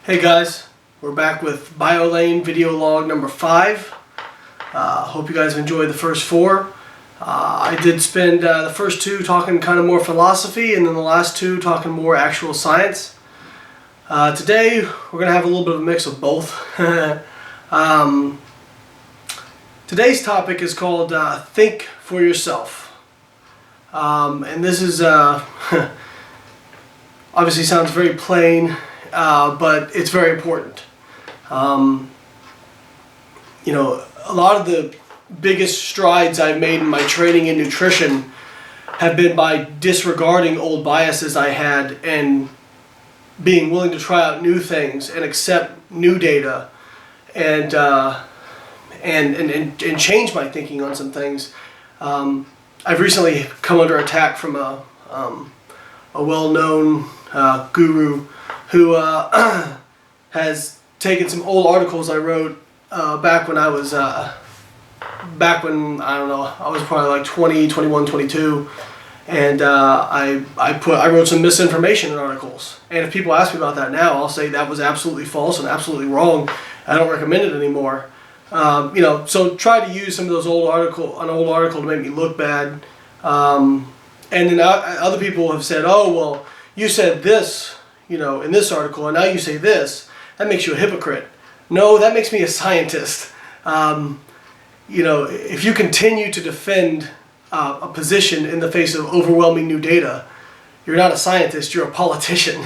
Hey guys, we're back with BioLayne Video Log number 5. Hope you guys enjoyed the first 4. I did spend the first 2 talking kind of more philosophy, and then the last 2 talking more actual science. Today we're going to have a little bit of a mix of both. Today's topic is called Think for Yourself. And this is obviously sounds very plain. But it's very important. A lot of the biggest strides I've made in my training in nutrition have been by disregarding old biases I had and being willing to try out new things and accept new data and change my thinking on some things. I've recently come under attack from a well-known guru who has taken some old articles I wrote back when I was, I was probably like 20, 21, 22, and I wrote some misinformation in articles. And if people ask me about that now, I'll say that was absolutely false and absolutely wrong. I don't recommend it anymore. So try to use some of those an old article to make me look bad. And then other people have said, oh, well, you said this, in this article, and now you say this, that makes you a hypocrite. No, that makes me a scientist. If you continue to defend a position in the face of overwhelming new data, you're not a scientist, you're a politician.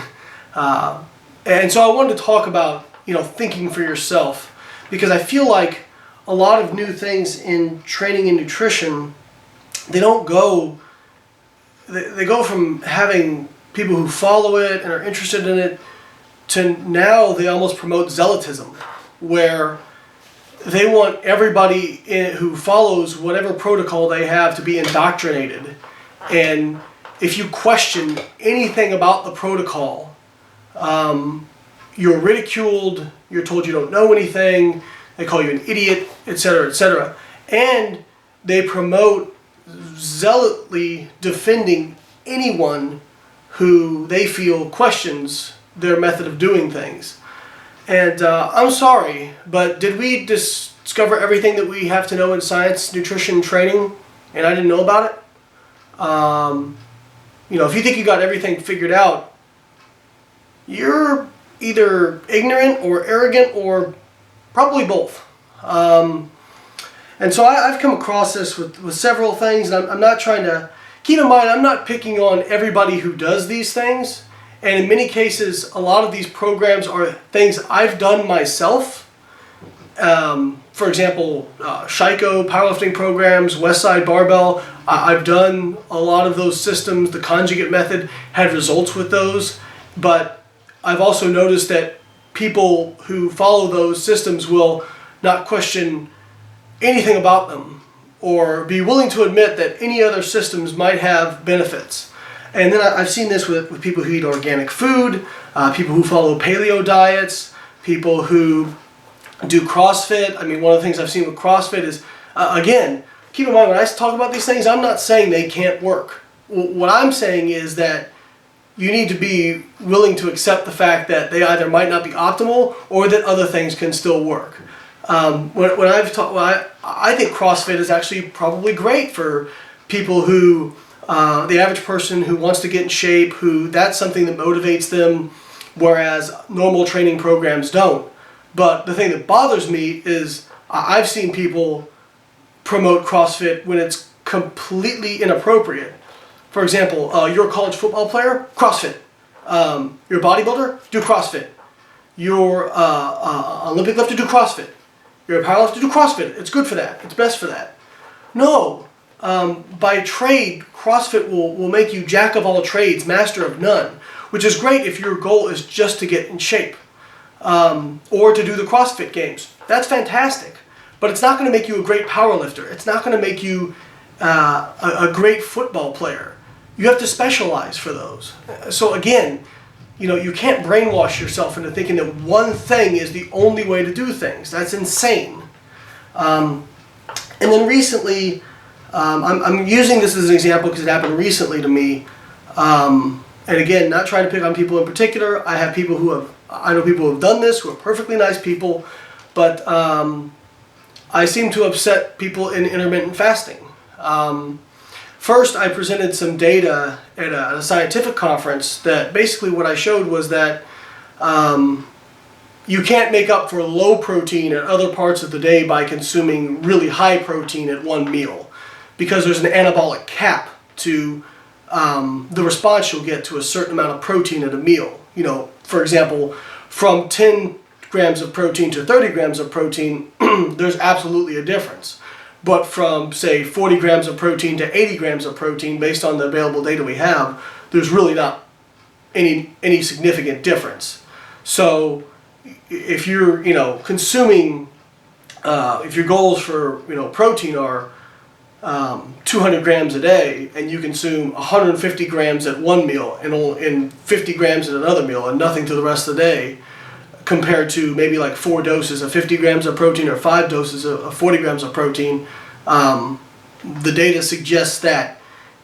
And so I wanted to talk about, thinking for yourself, because I feel like a lot of new things in training and nutrition, they go from having people who follow it and are interested in it to now they almost promote zealotism, where they want everybody who follows whatever protocol they have to be indoctrinated. And if you question anything about the protocol, you're ridiculed, you're told you don't know anything, they call you an idiot, etc., etc. And they promote zealotly defending anyone who they feel questions their method of doing things. And I'm sorry, but did we discover everything that we have to know in science, nutrition, training, and I didn't know about it? If you think you got everything figured out, you're either ignorant or arrogant or probably both. And so I've come across this with several things, and I'm not trying to... Keep in mind, I'm not picking on everybody who does these things, and in many cases, a lot of these programs are things I've done myself. For example, Shiko, powerlifting programs, Westside Barbell, I've done a lot of those systems. The conjugate method had results with those, but I've also noticed that people who follow those systems will not question anything about them, or be willing to admit that any other systems might have benefits. And then I've seen this with people who eat organic food, people who follow paleo diets, people who do CrossFit. I mean, one of the things I've seen with CrossFit is, again, keep in mind when I talk about these things, I'm not saying they can't work. What I'm saying is that you need to be willing to accept the fact that they either might not be optimal or that other things can still work. When I've talked, I think CrossFit is actually probably great for people who, the average person who wants to get in shape, who that's something that motivates them, whereas normal training programs don't. But the thing that bothers me is I've seen people promote CrossFit when it's completely inappropriate. For example, you're a college football player, CrossFit. You're a bodybuilder, do CrossFit. You're an Olympic lifter, do CrossFit. You're a powerlifter, do CrossFit. It's good for that. It's best for that. No. By trade, CrossFit will make you jack of all trades, master of none, which is great if your goal is just to get in shape or to do the CrossFit Games. That's fantastic. But it's not going to make you a great powerlifter. It's not going to make you a great football player. You have to specialize for those. So again, you can't brainwash yourself into thinking that one thing is the only way to do things. That's insane. And then recently, I'm using this as an example because it happened recently to me. And again, not trying to pick on people in particular. I know people who have done this, who are perfectly nice people, but I seem to upset people in intermittent fasting. First, I presented some data at a scientific conference that basically what I showed was that you can't make up for low protein at other parts of the day by consuming really high protein at one meal, because there's an anabolic cap to the response you'll get to a certain amount of protein at a meal. You know, for example, from 10 grams of protein to 30 grams of protein, there's absolutely a difference. But from, say, 40 grams of protein to 80 grams of protein, based on the available data we have, there's really not any significant difference. So if you're, consuming, if your goals for, protein are 200 grams a day, and you consume 150 grams at one meal and 50 grams at another meal and nothing to the rest of the day, compared to maybe like 4 doses of 50 grams of protein or 5 doses of 40 grams of protein, the data suggests that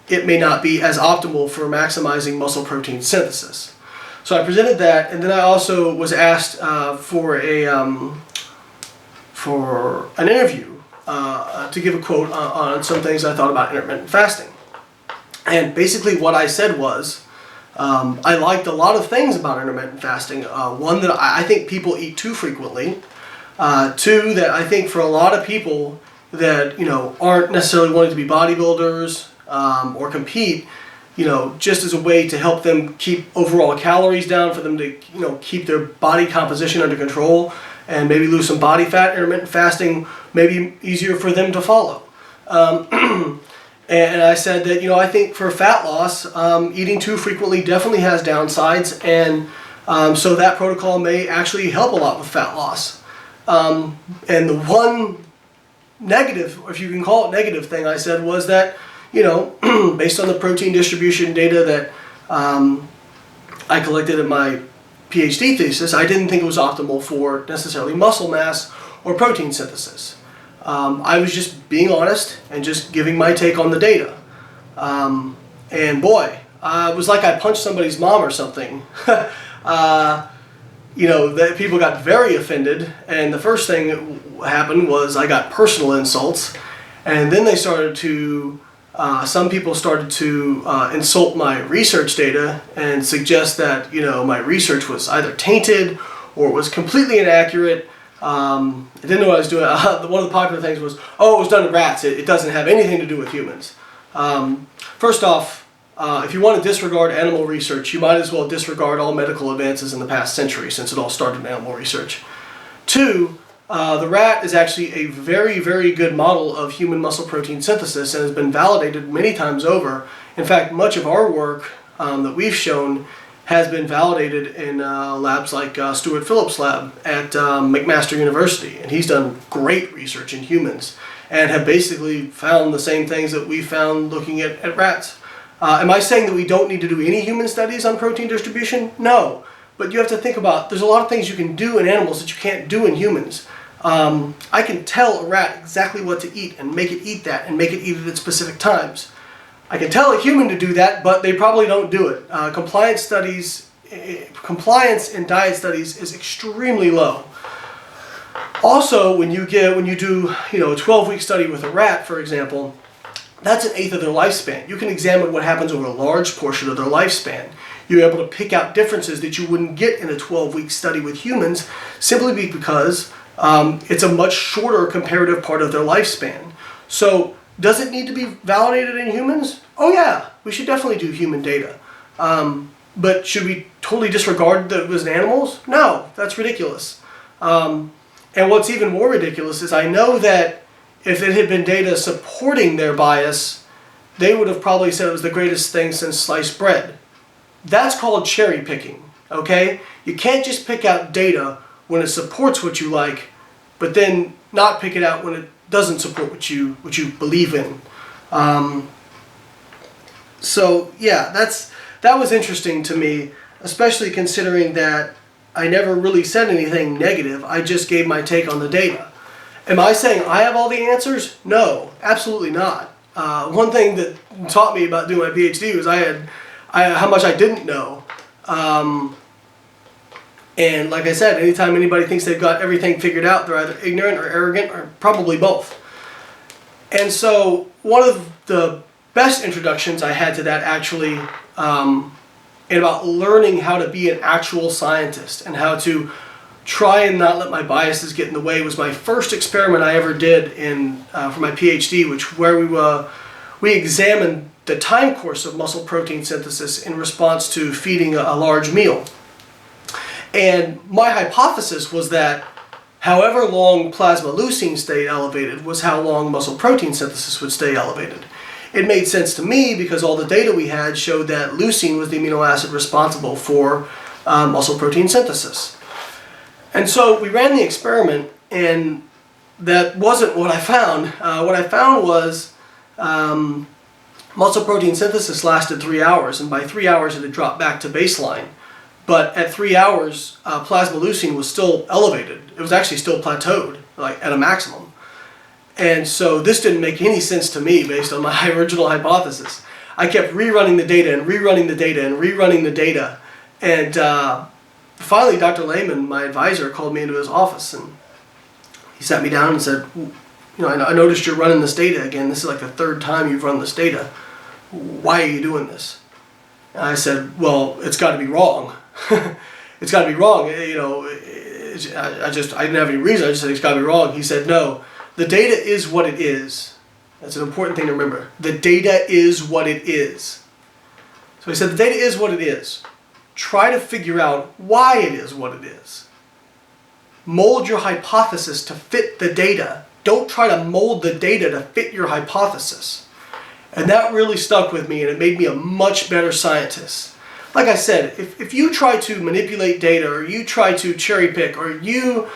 it may not be as optimal for maximizing muscle protein synthesis. So I presented that, and then I also was asked for an interview to give a quote on some things I thought about intermittent fasting. And basically what I said was, I liked a lot of things about intermittent fasting. One, that I think people eat too frequently. Two, that I think for a lot of people that aren't necessarily wanting to be bodybuilders or compete, just as a way to help them keep overall calories down, for them to keep their body composition under control and maybe lose some body fat, intermittent fasting may be easier for them to follow. And I said that, I think for fat loss, eating too frequently definitely has downsides, and so that protocol may actually help a lot with fat loss. And the one negative, if you can call it negative thing I said, was that, based on the protein distribution data that I collected in my PhD thesis, I didn't think it was optimal for necessarily muscle mass or protein synthesis. I was just being honest and just giving my take on the data. And boy, it was like I punched somebody's mom or something. That people got very offended, and the first thing that happened was I got personal insults, and then they started to, some people started to insult my research data and suggest that, my research was either tainted or was completely inaccurate. I didn't know what I was doing. One of the popular things was, it was done in rats. It doesn't have anything to do with humans. First off, if you want to disregard animal research, you might as well disregard all medical advances in the past century, since it all started in animal research. Two, the rat is actually a very, very good model of human muscle protein synthesis and has been validated many times over. In fact, much of our work that we've shown has been validated in labs like Stuart Phillips' lab at McMaster University, and he's done great research in humans and have basically found the same things that we found looking at rats. Am I saying that we don't need to do any human studies on protein distribution? No, but you have to think about, there's a lot of things you can do in animals that you can't do in humans. I can tell a rat exactly what to eat and make it eat that and make it eat it at specific times. I can tell a human to do that, but they probably don't do it. Compliance in diet studies is extremely low. Also, when you do a 12-week study with a rat, for example, that's 1/8 of their lifespan. You can examine what happens over a large portion of their lifespan. You're able to pick out differences that you wouldn't get in a 12-week study with humans, simply because it's a much shorter comparative part of their lifespan. So, does it need to be validated in humans? Oh yeah, we should definitely do human data. But should we totally disregard that it was in animals? No, that's ridiculous. And what's even more ridiculous is I know that if it had been data supporting their bias, they would have probably said it was the greatest thing since sliced bread. That's called cherry picking, okay? You can't just pick out data when it supports what you like, but then not pick it out when it doesn't support what you believe in. So yeah, that was interesting to me, especially considering that I never really said anything negative. I just gave my take on the data. Am I saying I have all the answers? No, absolutely not. One thing that taught me about doing my PhD was I how much I didn't know. And like I said, anytime anybody thinks they've got everything figured out, they're either ignorant or arrogant or probably both. And so one of the best introductions I had to that actually, and about learning how to be an actual scientist and how to try and not let my biases get in the way, was my first experiment I ever did for my PhD, where we examined the time course of muscle protein synthesis in response to feeding a large meal. And my hypothesis was that however long plasma leucine stayed elevated was how long muscle protein synthesis would stay elevated. It made sense to me because all the data we had showed that leucine was the amino acid responsible for muscle protein synthesis. And so we ran the experiment, and that wasn't what I found. What I found was muscle protein synthesis lasted 3 hours, and by 3 hours it had dropped back to baseline. But at 3 hours, plasma leucine was still elevated. It was actually still plateaued, like at a maximum. And so this didn't make any sense to me based on my original hypothesis. I kept rerunning the data and rerunning the data and rerunning the data. And finally, Dr. Layne, my advisor, called me into his office, and he sat me down and said, I noticed you're running this data again. This is like the third time you've run this data. Why are you doing this? And I said, well, it's got to be wrong. It's got to be wrong. I didn't have any reason. I just said it's got to be wrong. He said, no, the data is what it is. That's an important thing to remember. The data is what it is. So he said, the data is what it is. Try to figure out why it is what it is. Mold your hypothesis to fit the data. Don't try to mold the data to fit your hypothesis. And that really stuck with me, and it made me a much better scientist. Like I said, if you try to manipulate data, or you try to cherry pick, or you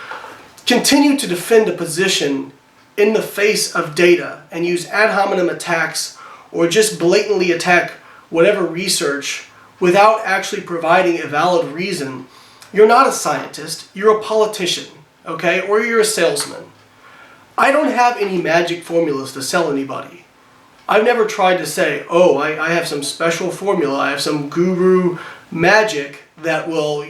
continue to defend a position in the face of data and use ad hominem attacks, or just blatantly attack whatever research without actually providing a valid reason, you're not a scientist, you're a politician, okay? Or you're a salesman. I don't have any magic formulas to sell anybody. I've never tried to say, oh, I have some special formula, I have some guru magic that will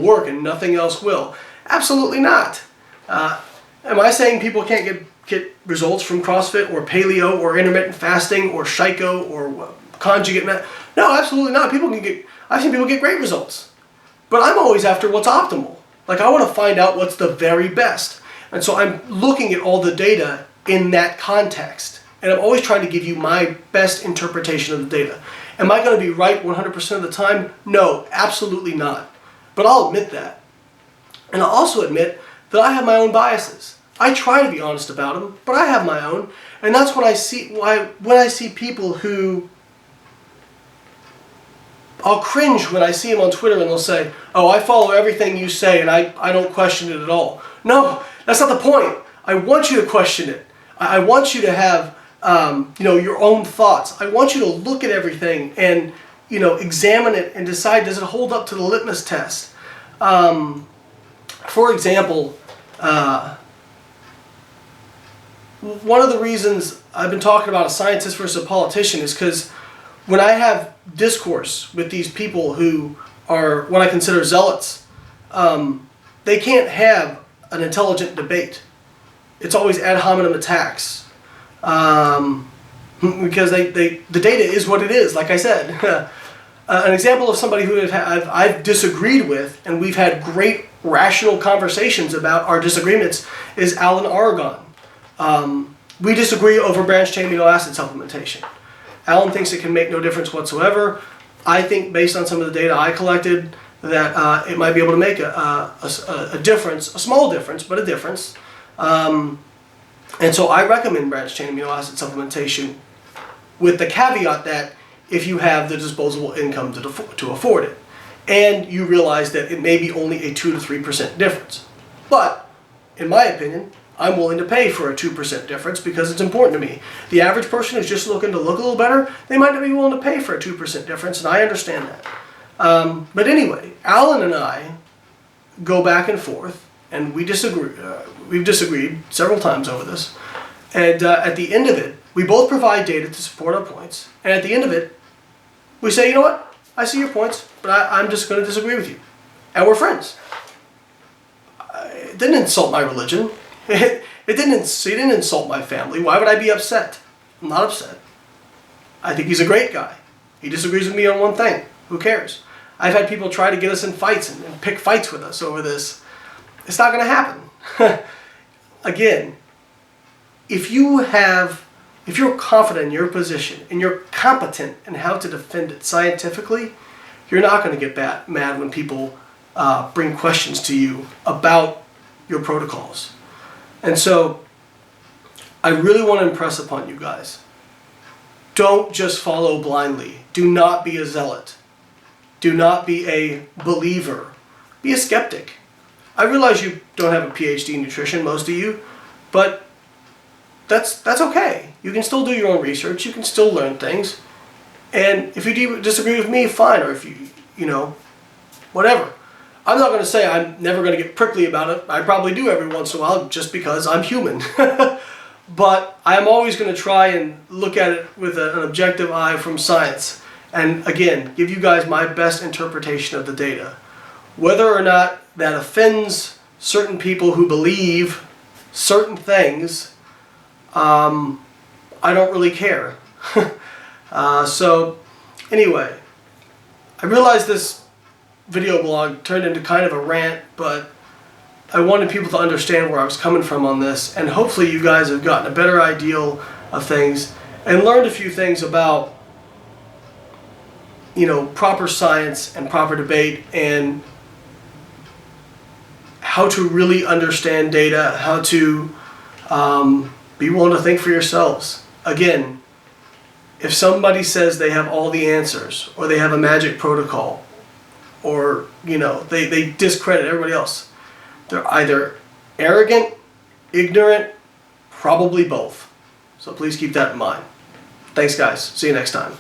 work and nothing else will. Absolutely not. Am I saying people can't get results from CrossFit or paleo or intermittent fasting or Shiko or conjugate method? No, absolutely not. I've seen people get great results. But I'm always after what's optimal. Like, I want to find out what's the very best. And so I'm looking at all the data in that context. And I'm always trying to give you my best interpretation of the data. Am I going to be right 100% of the time? No, absolutely not. But I'll admit that. And I'll also admit that I have my own biases. I try to be honest about them, but I have my own. And that's when I see people who... I'll cringe when I see them on Twitter and they'll say, oh, I follow everything you say and I don't question it at all. No, that's not the point. I want you to question it. I want you to have your own thoughts. I want you to look at everything and examine it and decide, does it hold up to the litmus test? For example, one of the reasons I've been talking about a scientist versus a politician is because when I have discourse with these people who are what I consider zealots, they can't have an intelligent debate. It's always ad hominem attacks. Because the data is what it is, like I said. An example of somebody who I've disagreed with, and we've had great rational conversations about our disagreements, is Alan Aragon. We disagree over branched-chain amino acid supplementation. Alan thinks it can make no difference whatsoever. I think, based on some of the data I collected, that it might be able to make a difference, a small difference, but a difference. And so I recommend branched-chain amino acid supplementation with the caveat that if you have the disposable income to afford it, and you realize that it may be only a 2 to 3% difference. But, in my opinion, I'm willing to pay for a 2% difference because it's important to me. The average person who's just looking to look a little better, they might not be willing to pay for a 2% difference, and I understand that. But anyway, Alan and I go back and forth, and we disagree. We've disagreed several times over this. And at the end of it, we both provide data to support our points. And at the end of it, we say, you know what? I see your points, but I'm just going to disagree with you. And we're friends. It didn't insult my religion. It didn't insult my family. Why would I be upset? I'm not upset. I think he's a great guy. He disagrees with me on one thing. Who cares? I've had people try to get us in fights and pick fights with us over this. It's not going to happen. Again, if you're confident in your position and you're competent in how to defend it scientifically, you're not going to get mad when people bring questions to you about your protocols. And so I really want to impress upon you guys, don't just follow blindly. Do not be a zealot. Do not be a believer. Be a skeptic. I realize you don't have a PhD in nutrition, most of you, but that's okay. You can still do your own research. You can still learn things. And if you disagree with me, fine. Or if you know, whatever. I'm not going to say I'm never going to get prickly about it. I probably do every once in a while just because I'm human. But I'm always going to try and look at it with an objective eye from science. And again, give you guys my best interpretation of the data. Whether or not that offends certain people who believe certain things, I don't really care. So anyway, I realize this video blog turned into kind of a rant, but I wanted people to understand where I was coming from on this, and hopefully you guys have gotten a better idea of things and learned a few things about, you know, proper science and proper debate and how to really understand data, how to be willing to think for yourselves. Again, if somebody says they have all the answers or they have a magic protocol or, you know, they discredit everybody else, they're either arrogant, ignorant, probably both. So please keep that in mind. Thanks, guys. See you next time.